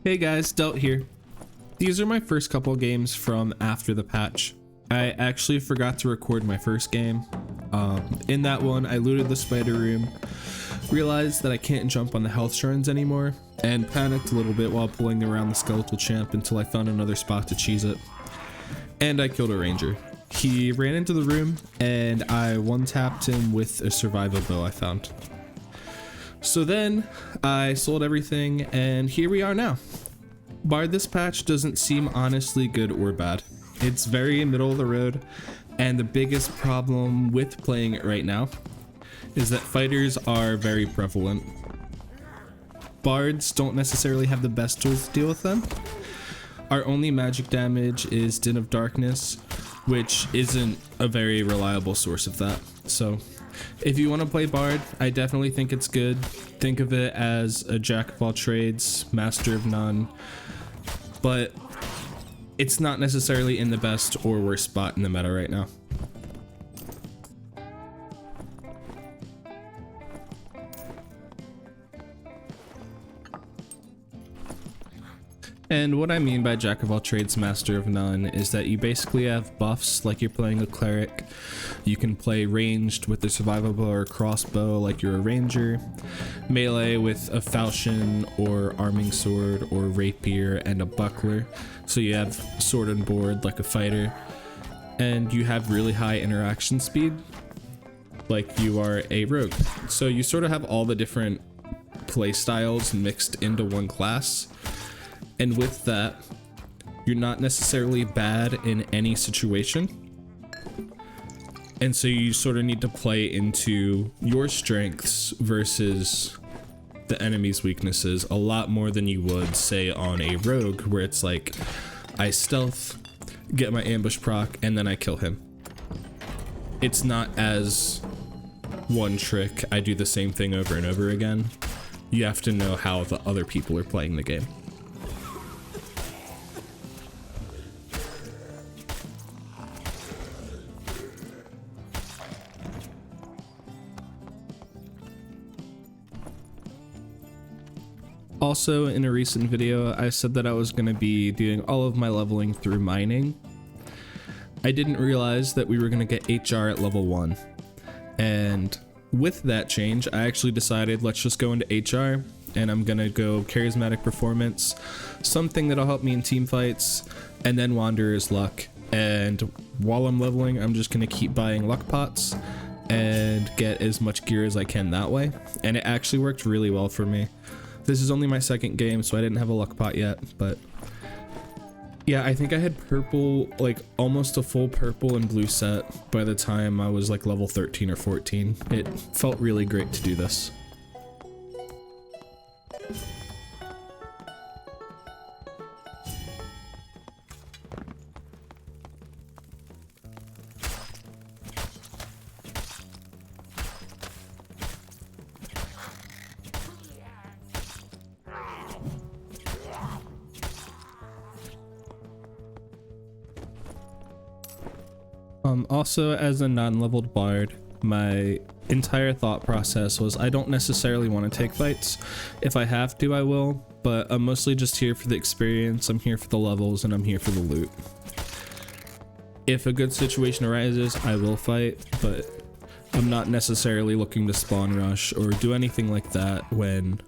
Hey guys, Delt here. These are my first couple games from after the patch. I actually forgot to record my first game. In that one, I looted the spider room, realized that I can't jump on the health shrines anymore, and panicked a little bit while pulling around the skeletal champ until I found another spot to cheese it. And I killed a ranger. He ran into the room, and I one-tapped him with a survival bow I found. So then I sold everything, and here we are now. Bard this patch doesn't seem honestly good or bad. It's very middle of the road, and the biggest problem with playing it right now is that fighters are very prevalent. Bards don't necessarily have the best tools to deal with them. Our only magic damage is Din of Darkness, which isn't a very reliable source of that. So if you want to play Bard, I definitely think it's good. Think of it as a jack of all trades, master of none, but it's not necessarily in the best or worst spot in the meta right now. And what I mean by jack of all trades, master of none is that you basically have buffs like you're playing a cleric. You can play ranged with a survival bow or crossbow like you're a ranger, melee with a falchion or arming sword or rapier and a buckler, so you have sword and board like a fighter, and you have really high interaction speed like you are a rogue. So you sort of have all the different play styles mixed into one class. And with that, you're not necessarily bad in any situation. And so you sort of need to play into your strengths versus the enemy's weaknesses a lot more than you would, say, on a rogue, where it's like, I stealth, get my ambush proc, and then I kill him. It's not as one trick, I do the same thing over and over again. You have to know how the other people are playing the game. Also, in a recent video, I said that I was going to be doing all of my leveling through mining. I didn't realize that we were going to get HR at level 1. And with that change, I actually decided let's just go into HR, and I'm going to go Charismatic Performance, something that'll help me in team fights, and then Wanderer's Luck. And while I'm leveling, I'm just going to keep buying luck pots and get as much gear as I can that way. And it actually worked really well for me. This is only my second game, so I didn't have a luck pot yet, but yeah, I think I had purple, like almost a full purple and blue set by the time I was like level 13 or 14. It felt really great to do this. Also, as a non-leveled bard, my entire thought process was I don't necessarily want to take fights. If I have to, I will, but I'm mostly just here for the experience, I'm here for the levels, and I'm here for the loot. If a good situation arises, I will fight, but I'm not necessarily looking to spawn rush or do anything like that when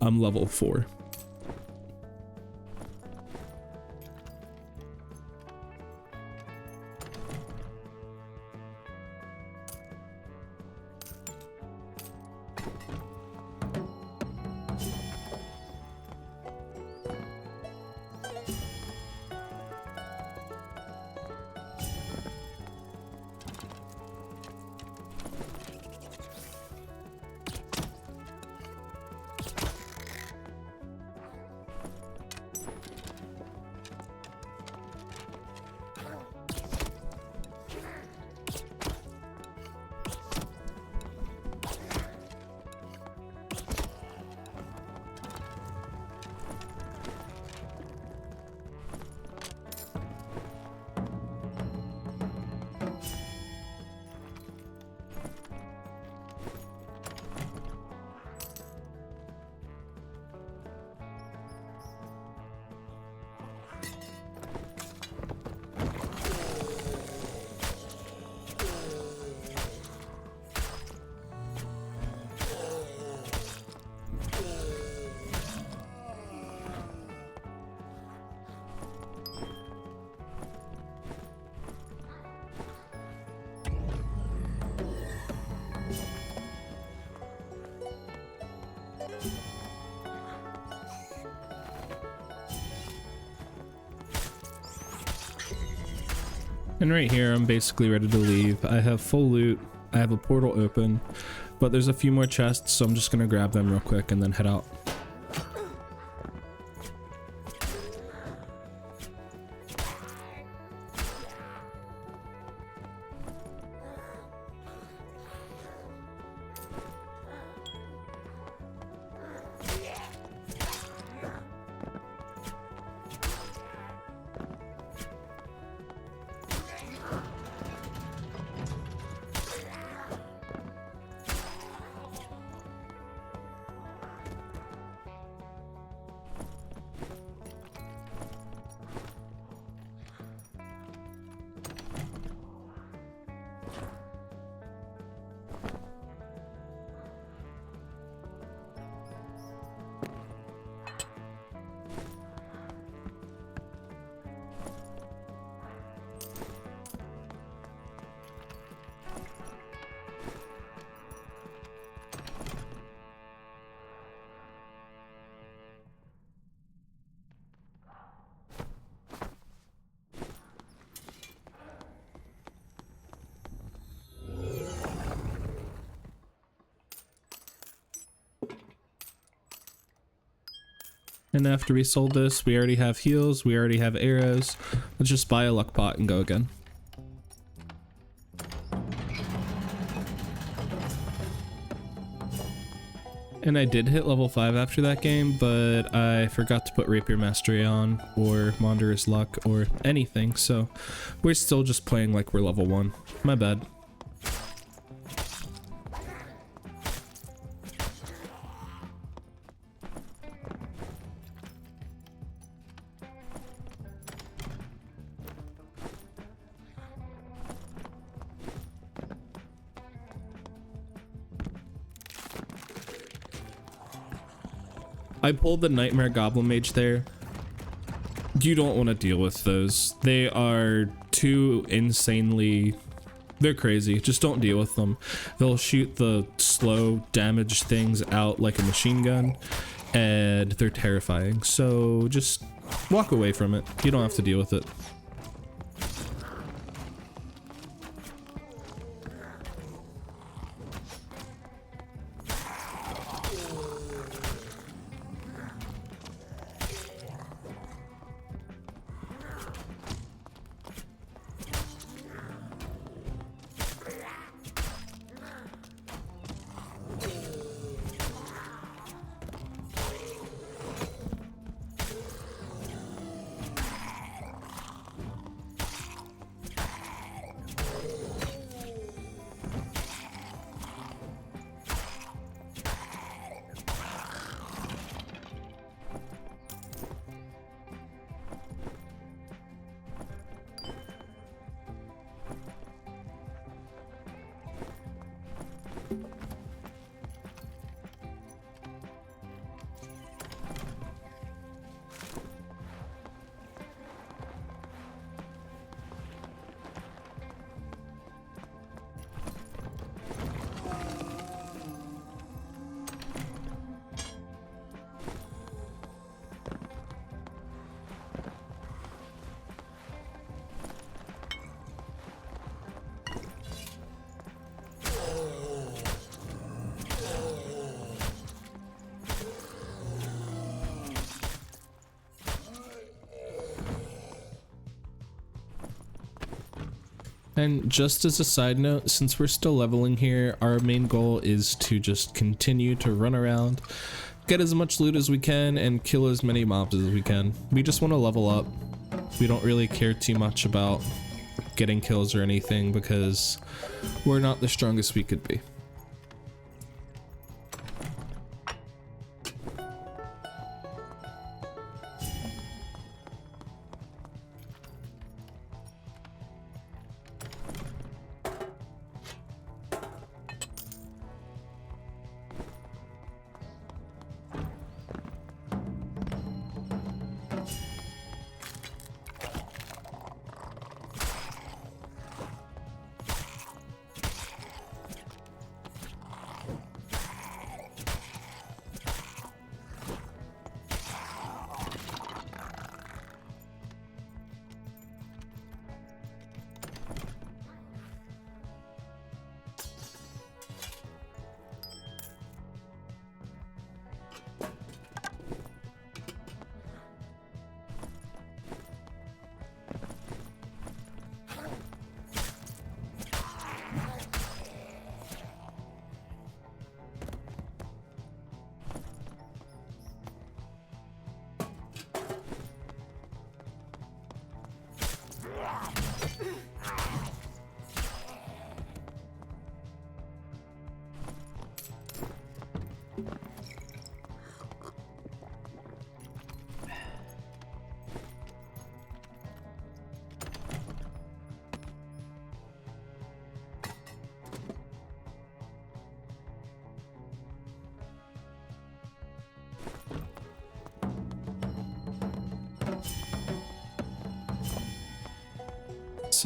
I'm level 4. And right here, I'm basically ready to leave. I have full loot. I have a portal open, but there's a few more chests, so I'm just gonna grab them real quick and then head out. And after we sold this, we already have heals, we already have arrows. Let's just buy a luck pot and go again. And I did hit level 5 after that game, but I forgot to put Rapier Mastery on, or Wanderer's Luck, or anything, so we're still just playing like we're level 1. My bad. I pulled the Nightmare Goblin Mage there. You don't want to deal with those. They are too insanely... They're crazy. Just don't deal with them. They'll shoot the slow damage things out like a machine gun, and they're terrifying. So just walk away from it. You don't have to deal with it. And just as a side note, since we're still leveling here, our main goal is to just continue to run around, get as much loot as we can, and kill as many mobs as we can. We just want to level up. We don't really care too much about getting kills or anything because we're not the strongest we could be.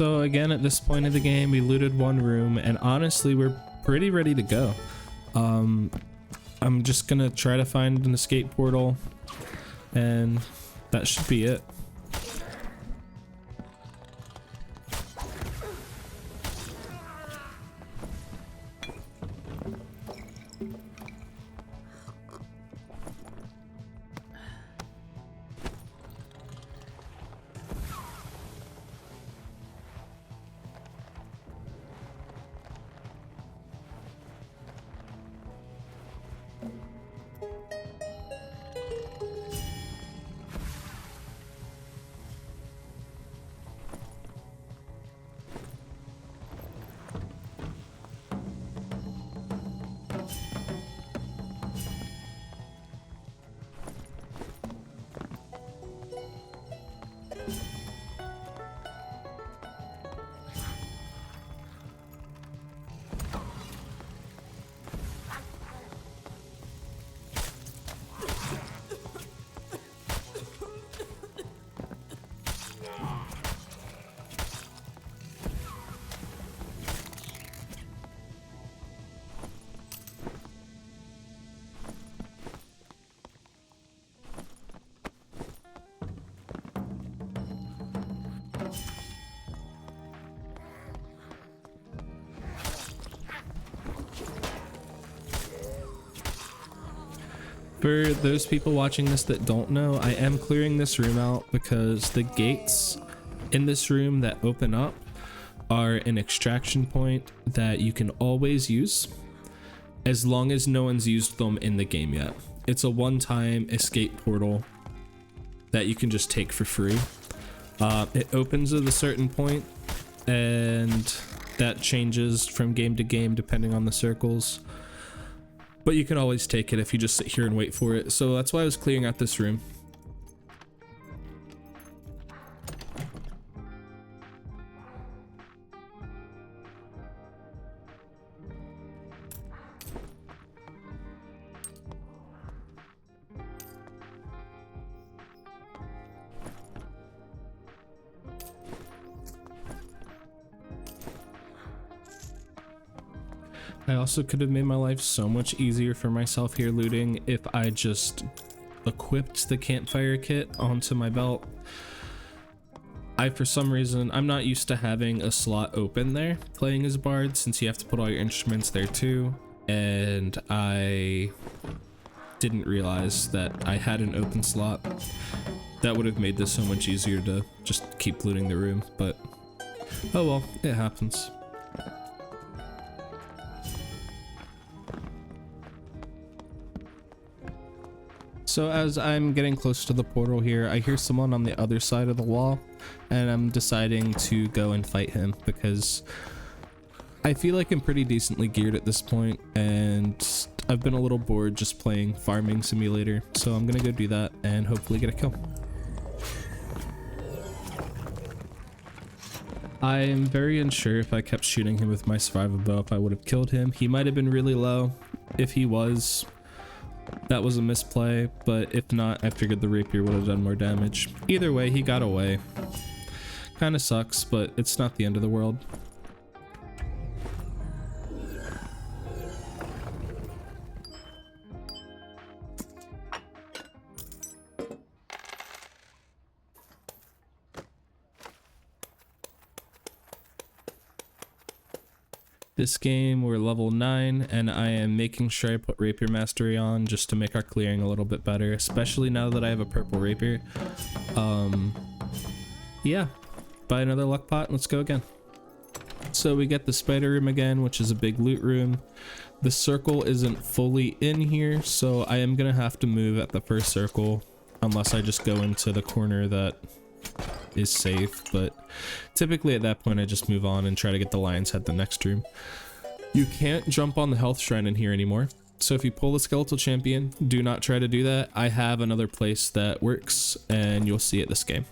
So again, at this point of the game, we looted one room, and honestly, we're pretty ready to go. I'm just gonna try to find an escape portal, and that should be it. For those people watching this that don't know, I am clearing this room out because the gates in this room that open up are an extraction point that you can always use as long as no one's used them in the game yet. It's a one-time escape portal that you can just take for free. It opens at a certain point, and that changes from game to game depending on the circles. But you can always take it if you just sit here and wait for it. So that's why I was clearing out this room. I also could have made my life so much easier for myself here looting if I just equipped the campfire kit onto my belt. For some reason, I'm not used to having a slot open there playing as Bard, since you have to put all your instruments there too, and I didn't realize that I had an open slot. That would have made this so much easier to just keep looting the room, but oh well, it happens. So as I'm getting close to the portal here, I hear someone on the other side of the wall, and I'm deciding to go and fight him because I feel like I'm pretty decently geared at this point, and I've been a little bored just playing Farming Simulator, so I'm gonna go do that and hopefully get a kill. I am very unsure if I kept shooting him with my survival bow if I would have killed him. He might have been really low. If he was, that was a misplay, but if not, I figured the rapier would have done more damage. Either way, he got away. Kinda sucks, but it's not the end of the world. This game, we're level 9, and I am making sure I put Rapier Mastery on just to make our clearing a little bit better, especially now that I have a purple rapier. Yeah, buy another luck pot, let's go again. So we get the spider room again, which is a big loot room. The circle isn't fully in here, so I am gonna have to move at the first circle, unless I just go into the corner that is safe, but typically at that point I just move on and try to get the lion's head the next room. You can't jump on the health shrine in here anymore, so if you pull the skeletal champion, do not try to do that. I have another place that works, and you'll see it this game.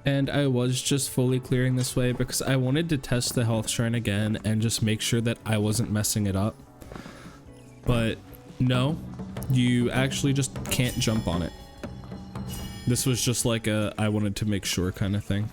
And I was just fully clearing this way because I wanted to test the health shrine again and just make sure that I wasn't messing it up. But no, you actually just can't jump on it. This was just like a I wanted to make sure kind of thing.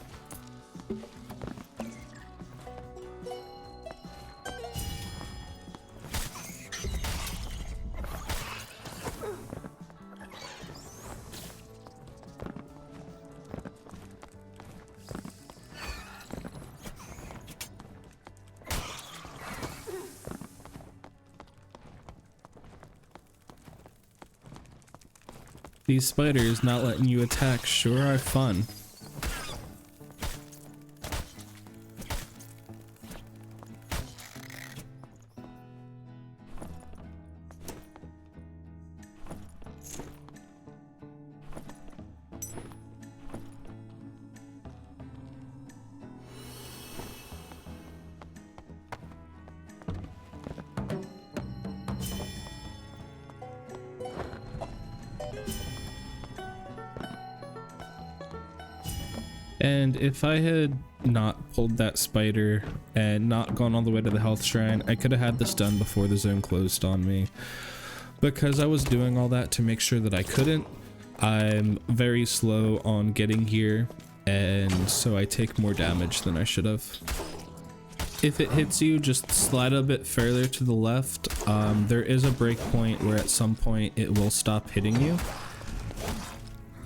These spiders not letting you attack sure are fun. And if I had not pulled that spider and not gone all the way to the health shrine, I could have had this done before the zone closed on me. Because I was doing all that to make sure that I couldn't, I'm very slow on getting here, and so I take more damage than I should have. If it hits you, just slide a bit further to the left. There is a break point where at some point it will stop hitting you.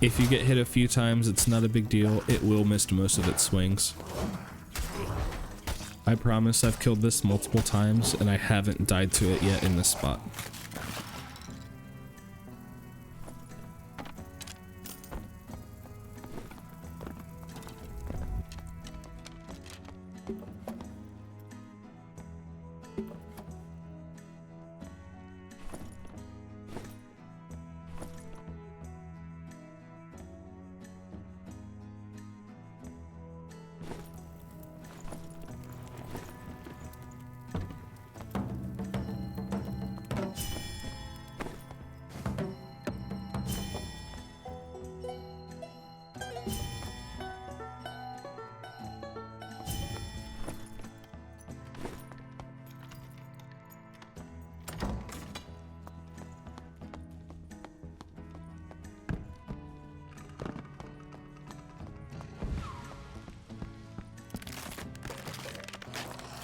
If you get hit a few times, it's not a big deal. It will miss most of its swings. I promise I've killed this multiple times and I haven't died to it yet in this spot.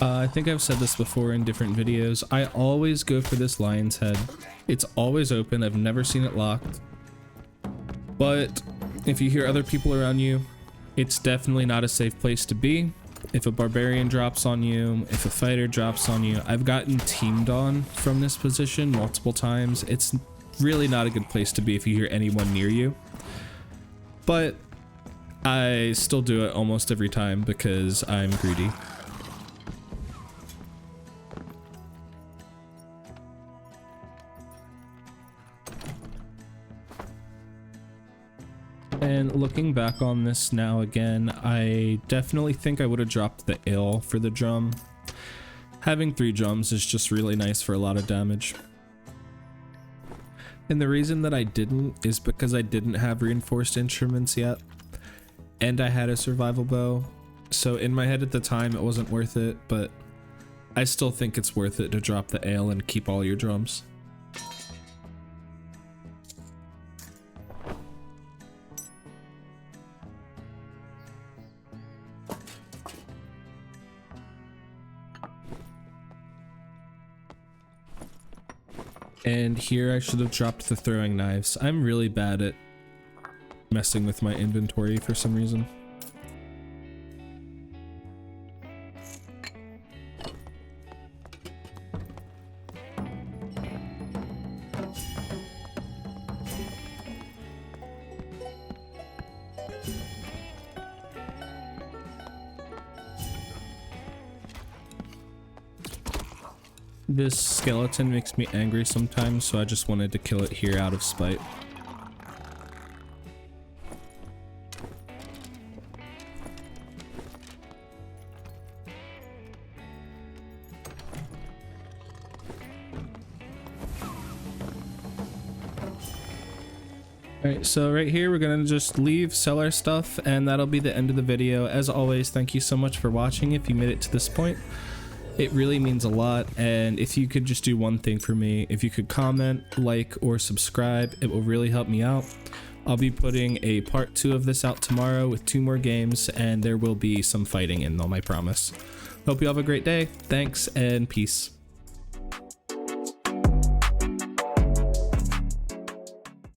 I think I've said this before in different videos. I always go for this lion's head. It's always open. I've never seen it locked. But if you hear other people around you, it's definitely not a safe place to be. If a barbarian drops on you, if a fighter drops on you, I've gotten teamed on from this position multiple times. It's really not a good place to be if you hear anyone near you. But I still do it almost every time because I'm greedy. And looking back on this now again, I definitely think I would have dropped the ale for the drum. Having 3 drums is just really nice for a lot of damage. And the reason that I didn't is because I didn't have reinforced instruments yet. And I had a survival bow. So in my head at the time it wasn't worth it, but I still think it's worth it to drop the ale and keep all your drums. And here I should have dropped the throwing knives. I'm really bad at messing with my inventory for some reason. This skeleton makes me angry sometimes, so I just wanted to kill it here out of spite. Alright, so right here we're gonna just leave, sell our stuff, and that'll be the end of the video. As always, thank you so much for watching if you made it to this point. It really means a lot, and if you could just do one thing for me, if you could comment, like, or subscribe, it will really help me out. I'll be putting a part 2 of this out tomorrow with 2 more games, and there will be some fighting in them, I promise. Hope you have a great day. Thanks, and peace.